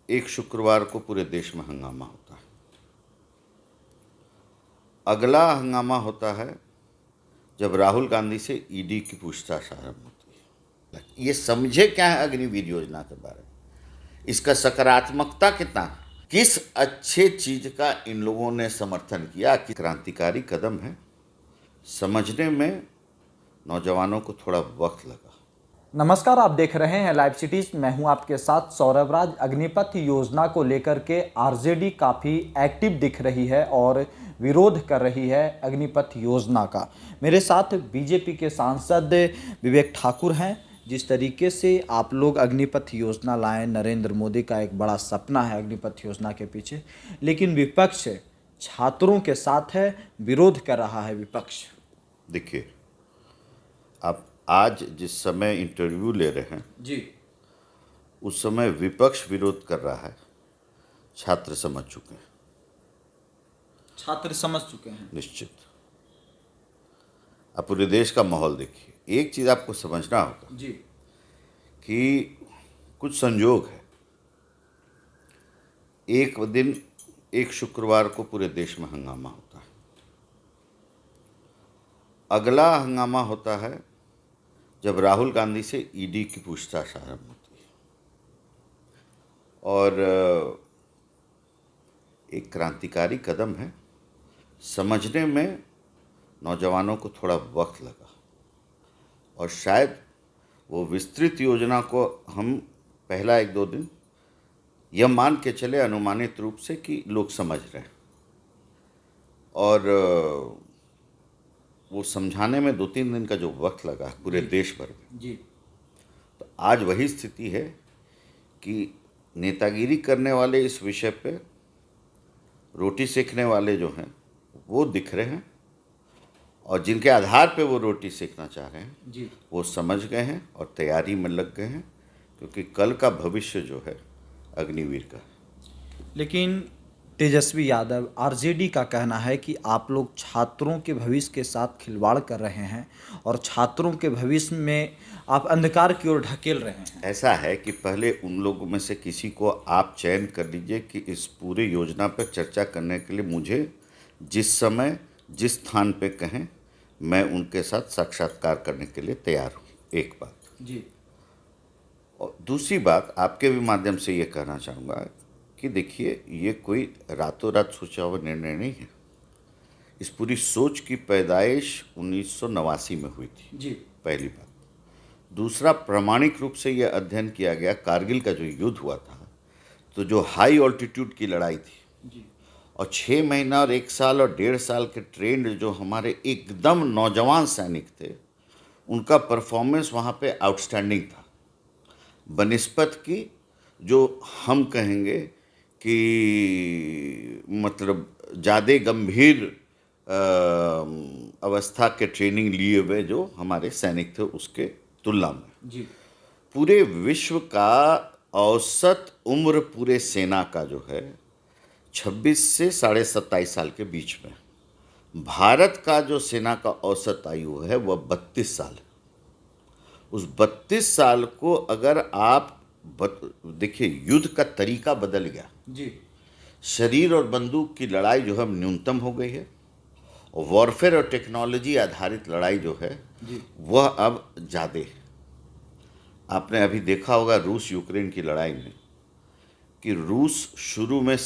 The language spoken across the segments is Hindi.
एक शुक्रवार को पूरे देश में हंगामा होता है। अगला हंगामा होता है जब राहुल गांधी से ईडी की पूछताछ आरंभ होती है। ये समझे क्या है अग्निवीर योजना के बारे में, इसका सकारात्मकता कितना है, किस अच्छे चीज का इन लोगों ने समर्थन किया, कि क्रांतिकारी कदम है, समझने में नौजवानों को थोड़ा वक्त लगा। नमस्कार, आप देख रहे हैं लाइव सिटीज। मैं हूं आपके साथ सौरभ राज। अग्निपथ योजना को लेकर के आरजेडी काफ़ी एक्टिव दिख रही है और विरोध कर रही है अग्निपथ योजना का। मेरे साथ बीजेपी के सांसद विवेक ठाकुर हैं। जिस तरीके से आप लोग अग्निपथ योजना लाए, नरेंद्र मोदी का एक बड़ा सपना है अग्निपथ योजना के पीछे, लेकिन विपक्ष छात्रों के साथ है, विरोध कर रहा है विपक्ष। देखिए, आप आज जिस समय इंटरव्यू ले रहे हैं जी, उस समय विपक्ष विरोध कर रहा है, छात्र समझ चुके हैं। छात्र समझ चुके हैं निश्चित। आप पूरे देश का माहौल देखिए। एक चीज आपको समझना होगा जी। कि कुछ संयोग है, एक दिन एक शुक्रवार को पूरे देश में हंगामा होता है। अगला हंगामा होता है जब राहुल गांधी से ईडी की पूछताछ आरंभ होती है और एक क्रांतिकारी कदम है, समझने में नौजवानों को थोड़ा वक्त लगा और शायद वो विस्तृत योजना को हम पहला एक दो दिन यह मान के चले अनुमानित रूप से कि लोग समझ रहे हैं, और वो समझाने में 2-3 दिन का जो वक्त लगा पूरे देश भर में जी, तो आज वही स्थिति है कि नेतागिरी करने वाले इस विषय पे रोटी सेकने वाले जो हैं वो दिख रहे हैं, और जिनके आधार पे वो रोटी सेकना चाह रहे हैं जी, वो समझ गए हैं और तैयारी में लग गए हैं, क्योंकि कल का भविष्य जो है अग्निवीर का है। लेकिन तेजस्वी यादव, आरजेडी का कहना है कि आप लोग छात्रों के भविष्य के साथ खिलवाड़ कर रहे हैं और छात्रों के भविष्य में आप अंधकार की ओर ढकेल रहे हैं। ऐसा है कि पहले उन लोगों में से किसी को आप चयन कर लीजिए कि इस पूरे योजना पर चर्चा करने के लिए मुझे जिस समय जिस स्थान पे कहें मैं उनके साथ साक्षात्कार करने के लिए तैयार हूँ। एक बात जी, और दूसरी बात आपके भी माध्यम से ये कहना चाहूँगा कि देखिए, ये कोई रातों रात सोचा हुआ निर्णय नहीं है। इस पूरी सोच की पैदाइश 1989 में हुई थी, जी, पहली बात। दूसरा, प्रामाणिक रूप से यह अध्ययन किया गया, कारगिल का जो युद्ध हुआ था, तो जो हाई ऑल्टीट्यूड की लड़ाई थी जी, और 6 महीना और 1 साल और 1.5 साल के ट्रेंड जो हमारे एकदम नौजवान सैनिक थे, उनका परफॉर्मेंस वहाँ पे आउटस्टैंडिंग था, बनिस्बत की जो हम कहेंगे कि मतलब ज़्यादा गंभीर अवस्था के ट्रेनिंग लिए हुए जो हमारे सैनिक थे उसके तुलना में। जी, पूरे विश्व का औसत उम्र पूरे सेना का जो है 26 से 27.5 साल के बीच में। भारत का जो सेना का औसत आयु है वह 32 साल है। उस 32 साल को अगर आप देखिए, युद्ध का तरीका बदल गया। जी, शरीर और बंदूक की लड़ाई जो है न्यूनतम हो गई है, और वॉरफेयर और टेक्नोलॉजी आधारित लड़ाई जो है जी, वह अब ज़्यादा है। आपने अभी देखा होगा रूस यूक्रेन की लड़ाई में कि रूस शुरू में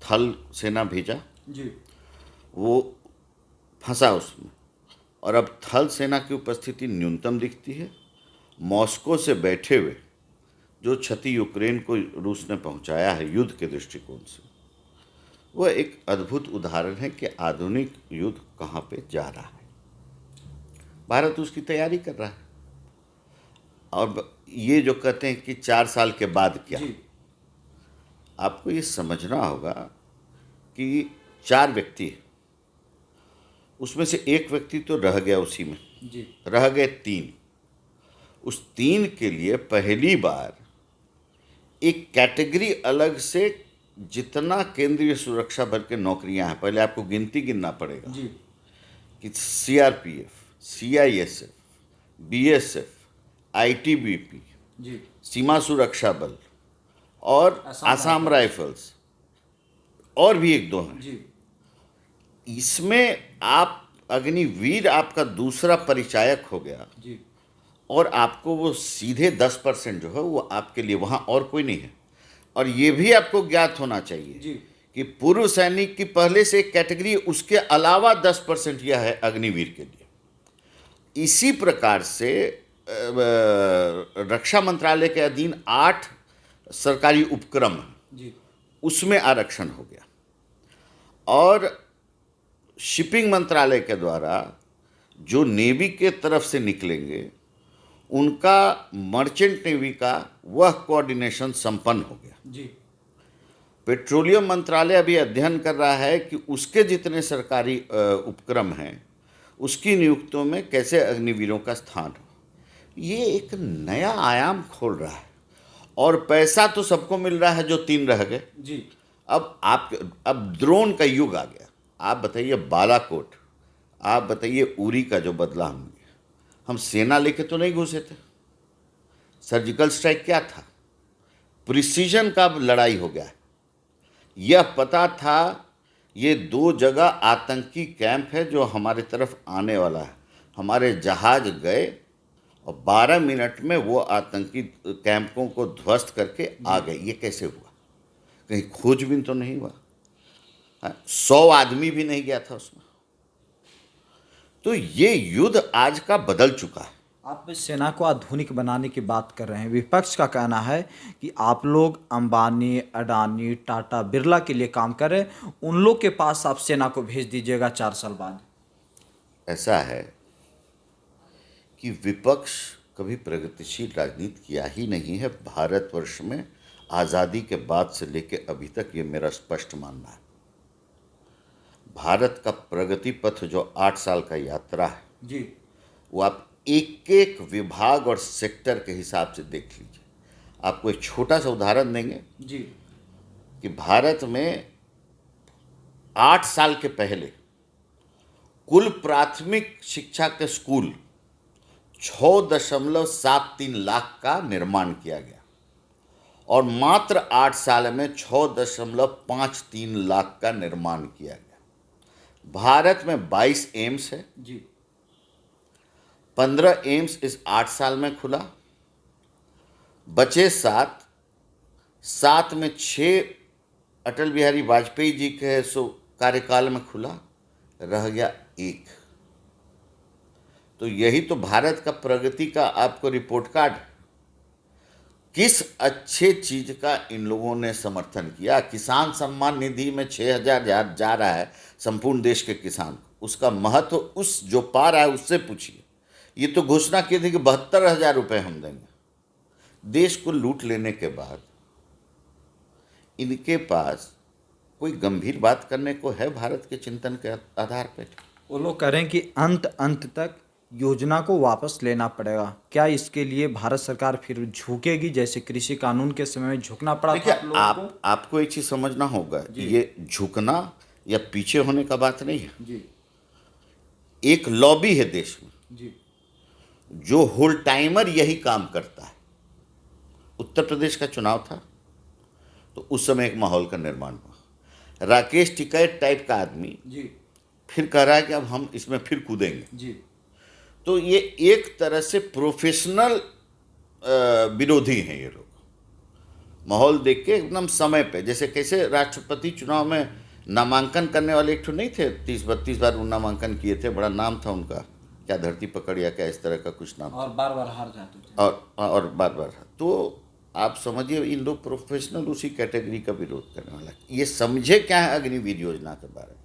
थल सेना भेजा, जी, वो फंसा उसमें, और अब थल सेना की उपस्थिति न्यूनतम दिखती है। मॉस्को से बैठे हुए जो क्षति यूक्रेन को रूस ने पहुंचाया है युद्ध के दृष्टिकोण से, वह एक अद्भुत उदाहरण है कि आधुनिक युद्ध कहाँ पे जा रहा है। भारत उसकी तैयारी कर रहा है, और ये जो कहते हैं कि 4 साल के बाद क्या, जी, आपको ये समझना होगा कि 4 व्यक्ति हैं, उसमें से एक व्यक्ति तो रह गया, उसी में जी, रह गए 3। उस 3 के लिए पहली बार एक कैटेगरी अलग से, जितना केंद्रीय सुरक्षा बल के नौकरियां हैं, पहले आपको गिनती गिनना पड़ेगा जी, कि सीआरपीएफ, सीआईएसएफ, बीएसएफ, आईटीबीपी, जी, सीमा सुरक्षा बल और आसाम राइफल्स, और भी एक दो हैं। जी इसमें आप अग्निवीर आपका दूसरा परिचायक हो गया, जी और आपको वो सीधे 10% जो है वो आपके लिए, वहाँ और कोई नहीं है। और ये भी आपको ज्ञात होना चाहिए जी कि पूर्व सैनिक की पहले से एक कैटेगरी, उसके अलावा 10% यह है अग्निवीर के लिए। इसी प्रकार से रक्षा मंत्रालय के अधीन 8 सरकारी उपक्रम हैं, जी उसमें आरक्षण हो गया। और शिपिंग मंत्रालय के द्वारा जो नेवी के तरफ से निकलेंगे, उनका मर्चेंट नेवी का वह कोऑर्डिनेशन संपन्न हो गया। जी पेट्रोलियम मंत्रालय अभी अध्ययन कर रहा है कि उसके जितने सरकारी उपक्रम हैं, उसकी नियुक्तियों में कैसे अग्निवीरों का स्थान हो। ये एक नया आयाम खोल रहा है। और पैसा तो सबको मिल रहा है जो 3 रह गए। जी अब ड्रोन का युग आ गया। आप बताइए बालाकोट, आप बताइए उरी का जो बदला हम सेना लेके तो नहीं घुसे थे। सर्जिकल स्ट्राइक क्या था? प्रिसीजन का लड़ाई हो गया है। यह पता था ये 2 जगह आतंकी कैंप है जो हमारे तरफ आने वाला है। हमारे जहाज गए और 12 मिनट में वो आतंकी कैंपों को ध्वस्त करके आ गए। ये कैसे हुआ? कहीं खोजबीन तो नहीं हुआ? 100 आदमी भी नहीं गया था उसमें। तो ये युद्ध आज का बदल चुका है। आप सेना को आधुनिक बनाने की बात कर रहे हैं। विपक्ष का कहना है कि आप लोग अंबानी, अडानी, टाटा, बिरला के लिए काम कर रहे हैं, उन लोग के पास आप सेना को भेज दीजिएगा 4 साल बाद। ऐसा है कि विपक्ष कभी प्रगतिशील राजनीति किया ही नहीं है भारतवर्ष में। आज़ादी के बाद से लेके अभी तक ये मेरा स्पष्ट मानना है। भारत का प्रगति पथ जो 8 साल का यात्रा है, जी वो आप एक एक विभाग और सेक्टर के हिसाब से देख लीजिए। आपको एक छोटा सा उदाहरण देंगे जी कि भारत में 8 साल के पहले कुल प्राथमिक शिक्षा के स्कूल 6.73 लाख का निर्माण किया गया, और मात्र 8 साल में 6.53 लाख का निर्माण किया गया। भारत में 22 एम्स है। जी 15 एम्स इस 8 साल में खुला, बचे 7 में 6 अटल बिहारी वाजपेयी जी के कार्यकाल में खुला, रह गया 1। तो यही तो भारत का प्रगति का आपको रिपोर्ट कार्ड। किस अच्छे चीज का इन लोगों ने समर्थन किया? किसान सम्मान निधि में 6,000 जा रहा है संपूर्ण देश के किसान को। उसका महत्व उस जो पा रहा है उससे पूछिए। ये तो घोषणा की थी कि 72,000 रुपये हम देंगे। देश को लूट लेने के बाद इनके पास कोई गंभीर बात करने को है भारत के चिंतन के आधार पर? वो लोग कह रहे हैं कि अंत तक योजना को वापस लेना पड़ेगा। क्या इसके लिए भारत सरकार फिर झुकेगी, जैसे कृषि कानून के समय में झुकना पड़ा था देखिए, आप लोगों को? आपको एक चीज समझना होगा, ये झुकना या पीछे होने का बात नहीं है। जी एक लॉबी है देश में जी जो होल टाइमर यही काम करता है। उत्तर प्रदेश का चुनाव था तो उस समय एक माहौल का निर्माण हुआ। राकेश टिकैत टाइप का आदमी जी फिर कह रहा है कि अब हम इसमें फिर कूदेंगे। जी तो ये एक तरह से प्रोफेशनल विरोधी हैं ये लोग। माहौल देख के एकदम समय पे, जैसे कैसे राष्ट्रपति चुनाव में नामांकन करने वाले एक ठो नहीं थे, 30-32 बार नामांकन किए थे, बड़ा नाम था उनका, क्या धरती पकड़ या क्या इस तरह का कुछ नाम, और बार बार हार जाते थे। और बार बार। तो आप समझिए इन लोग प्रोफेशनल उसी कैटेगरी का विरोध करने वाला। ये समझे क्या है अग्निवीर योजना के बारे में,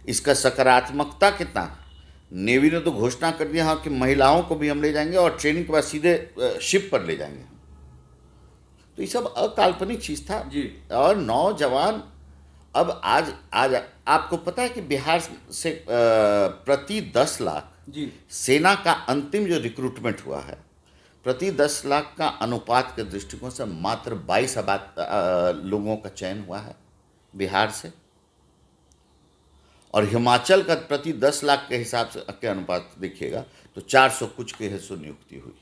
इसका सकारात्मकता कितना। नेवी ने तो घोषणा कर दिया हाँ कि महिलाओं को भी हम ले जाएंगे और ट्रेनिंग के बाद सीधे शिप पर ले जाएंगे। तो ये सब अकाल्पनिक चीज था जी। और नौजवान अब आज आपको पता है कि बिहार से प्रति 10 लाख जी सेना का अंतिम जो रिक्रूटमेंट हुआ है, प्रति 10 लाख का अनुपात के दृष्टिकोण से मात्र 22 लोगों का चयन हुआ है बिहार से, और हिमाचल का प्रति 10 लाख के हिसाब से के अनुपात देखिएगा तो 400 कुछ के हिस्सों नियुक्ति हुई।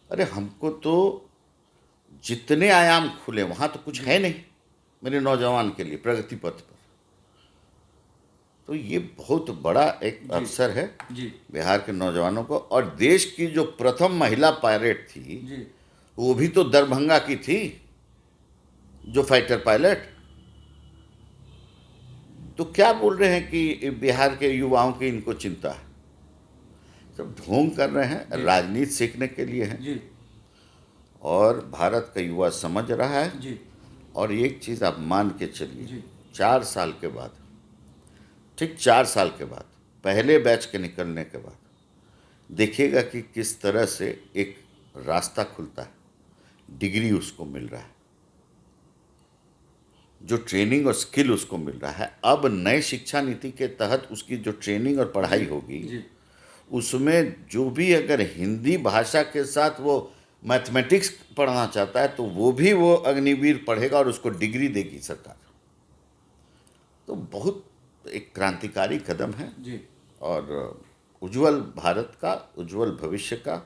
अरे हमको तो जितने आयाम खुले वहाँ तो कुछ है नहीं मेरे नौजवान के लिए प्रगति पथ पर। तो ये बहुत बड़ा एक अवसर है जी बिहार के नौजवानों को। और देश की जो प्रथम महिला पायलट थी जी वो भी तो दरभंगा की थी, जो फाइटर पायलट। तो क्या बोल रहे हैं कि बिहार के युवाओं की इनको चिंता है? सब ढोंग कर रहे हैं, राजनीति सीखने के लिए है। जी और भारत का युवा समझ रहा है। जी और एक चीज़ आप मान के चलिए, जी 4 साल के बाद, ठीक 4 साल के बाद, पहले बैच के निकलने के बाद देखिएगा कि किस तरह से एक रास्ता खुलता है, डिग्री उसको मिल रहा है, जो ट्रेनिंग और स्किल उसको मिल रहा है। अब नए शिक्षा नीति के तहत उसकी जो ट्रेनिंग और पढ़ाई होगी उसमें जो भी अगर हिंदी भाषा के साथ वो मैथमेटिक्स पढ़ना चाहता है तो वो अग्निवीर पढ़ेगा और उसको डिग्री देगी सरकार। तो बहुत एक क्रांतिकारी कदम है जी और उज्जवल भारत का, उज्जवल भविष्य का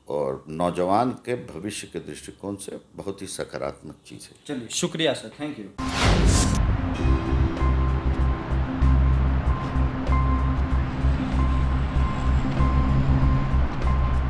और नौजवान के भविष्य के दृष्टिकोण से बहुत ही सकारात्मक चीज़ है। चलिए शुक्रिया सर, थैंक यू।